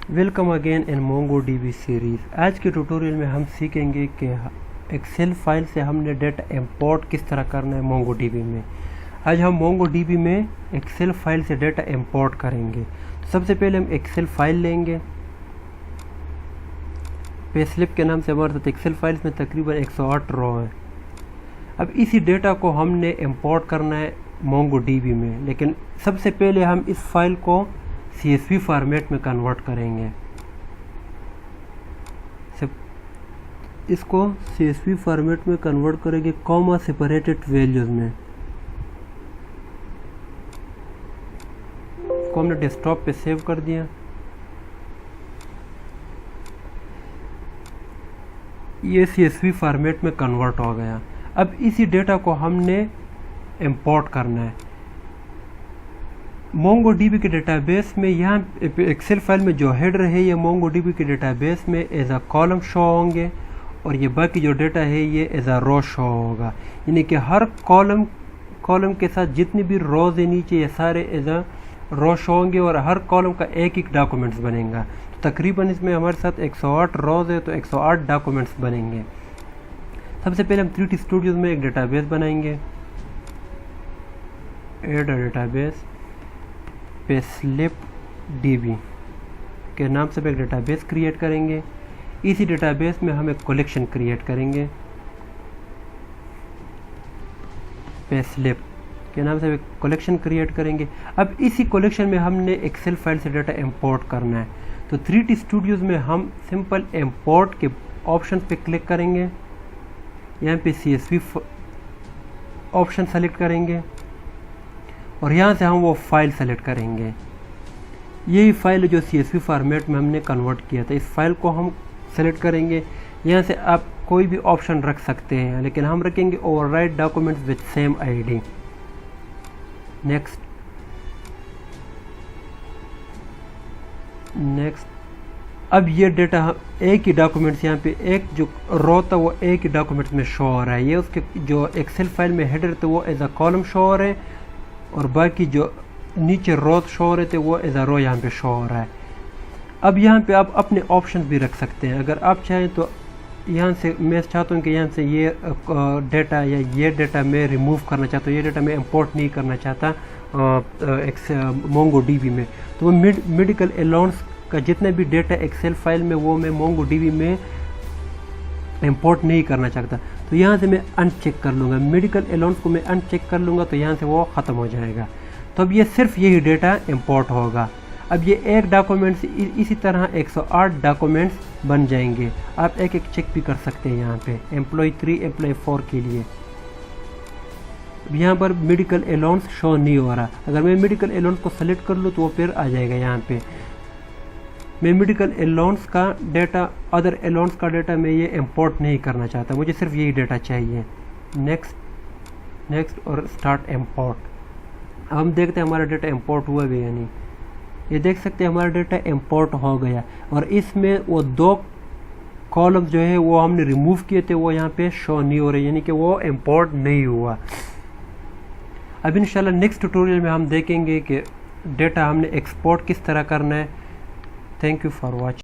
Welcome again in MongoDB series. आज के tutorial में हम सीखेंगे कि एक्सेल फाइल से हमने डेटा इंपोर्ट किस तरह करना है MongoDB में। आज हम MongoDB में एक्सेल फाइल से डेटा इंपोर्ट करेंगे। तो सबसे पहले हम एक्सेल फाइल लेंगे। पेस्लिप के नाम से हमारे साथ एक्सेल फाइल्स में तकरीबन 108 रो हैं। अब इसी डेटा को हमने इंपोर्ट करना है MongoDB में, लेकिन सबसे पहले हम इस फाइल को CSV फॉर्मेट में कन्वर्ट करेंगे। इसको CSV फॉर्मेट में कन्वर्ट करेंगे कॉमा सेपरेटेड वैल्यूज में। इसको हमने डेस्कटॉप पे सेव कर दिया। ये CSV फॉर्मेट में कन्वर्ट हो गया। अब इसी डेटा को हमने इंपोर्ट करना है MongoDB के डेटाबेस में। यहाँ एक्सेल फाइल में जो हेडर है ये MongoDB के डेटाबेस में एज अ कॉलम शो होंगे और ये बाकी जो डेटा है ये एज अ रो शो होगा। यानी कि हर कॉलम के साथ जितनी भी रोज है नीचे ये सारे एज अ रो शो होंगे और हर कॉलम का एक एक डॉक्यूमेंट्स बनेगा। तो तकरीबन इसमें हमारे साथ 108 रोज है तो 108 डॉक्यूमेंट्स बनेंगे। सबसे पहले हम 3D स्टूडियोज में एक डेटाबेस बनाएंगे। एड डेटाबेस पेस्लिप DB के नाम से एक डेटाबेस क्रिएट करेंगे। इसी डेटाबेस में हम एक कलेक्शन क्रिएट करेंगे। पेस्लिप के नाम से एक कलेक्शन क्रिएट करेंगे। अब इसी कलेक्शन में हमने एक्सेल फाइल से डाटा इंपोर्ट करना है। तो 3D स्टूडियोज में हम सिंपल इंपोर्ट के ऑप्शन पे क्लिक करेंगे। यहाँ पे CSV ऑप्शन सेलेक्ट करेंगे और यहाँ से हम वो फाइल सेलेक्ट करेंगे। यही फाइल है जो CSV फॉर्मेट में हमने कन्वर्ट किया था। इस फाइल को हम सेलेक्ट करेंगे। यहाँ से आप कोई भी ऑप्शन रख सकते हैं, लेकिन हम रखेंगे overwrite documents with same ID। Next. अब ये डेटा एक ही डॉक्यूमेंट्स यहाँ पे एक जो रो था वो एक ही डॉक्यूमेंट्स में शो हो रहा है। ये उसके जो एक्सेल फाइल में हेडर थे वो एज अ कॉलम शो हो रहे हैं और बाकी जो नीचे रोज शो हो रहे थे वो एज अ रो यहाँ पे शो हो रहा है। अब यहाँ पे आप अपने ऑप्शन भी रख सकते हैं। अगर आप चाहें तो यहाँ से मैं चाहता हूँ कि यहाँ से ये डेटा या ये डेटा मैं रिमूव करना चाहता हूँ, ये डेटा मैं इंपोर्ट नहीं करना चाहता MongoDB में, तो वो मेडिकल अलाउंस का जितना भी डेटा एक्सेल फाइल में वो मैं MongoDB में इंपोर्ट नहीं करना चाहता। तो यहाँ से मैं अनचेक कर लूँगा, मेडिकल अलाउंस को मैं अनचेक कर लूँगा तो यहाँ से वो ख़त्म हो जाएगा। तो अब ये सिर्फ यही डेटा इंपोर्ट होगा। अब ये एक डॉक्यूमेंट से इसी तरह 108 डॉक्यूमेंट्स बन जाएंगे। आप एक एक चेक भी कर सकते हैं यहाँ पे एम्प्लॉय 3 एम्प्लॉय 4 के लिए। यहाँ पर मेडिकल अलाउंस शो नहीं हो रहा। अगर मैं मेडिकल अलाउंस को सेलेक्ट कर लूँ तो वो फिर आ जाएगा। यहाँ पे मैं मेडिकल अलाउंस का डेटा, अदर अलाउंस का डेटा मैं ये इंपोर्ट नहीं करना चाहता, मुझे सिर्फ यही डेटा चाहिए। नेक्स्ट और स्टार्ट इंपोर्ट। हम देखते हैं हमारा डेटा इंपोर्ट हुआ भी या नहीं। ये देख सकते हैं हमारा डेटा इंपोर्ट हो गया और इसमें वो 2 कॉलम जो है वो हमने रिमूव किए थे वो यहाँ पे शो नहीं हो रहे, यानी कि वो इंपोर्ट नहीं हुआ। अब इंशाल्लाह नेक्स्ट ट्यूटोरियल में हम देखेंगे कि डेटा हमने एक्सपोर्ट किस तरह करना है। Thank you for watching.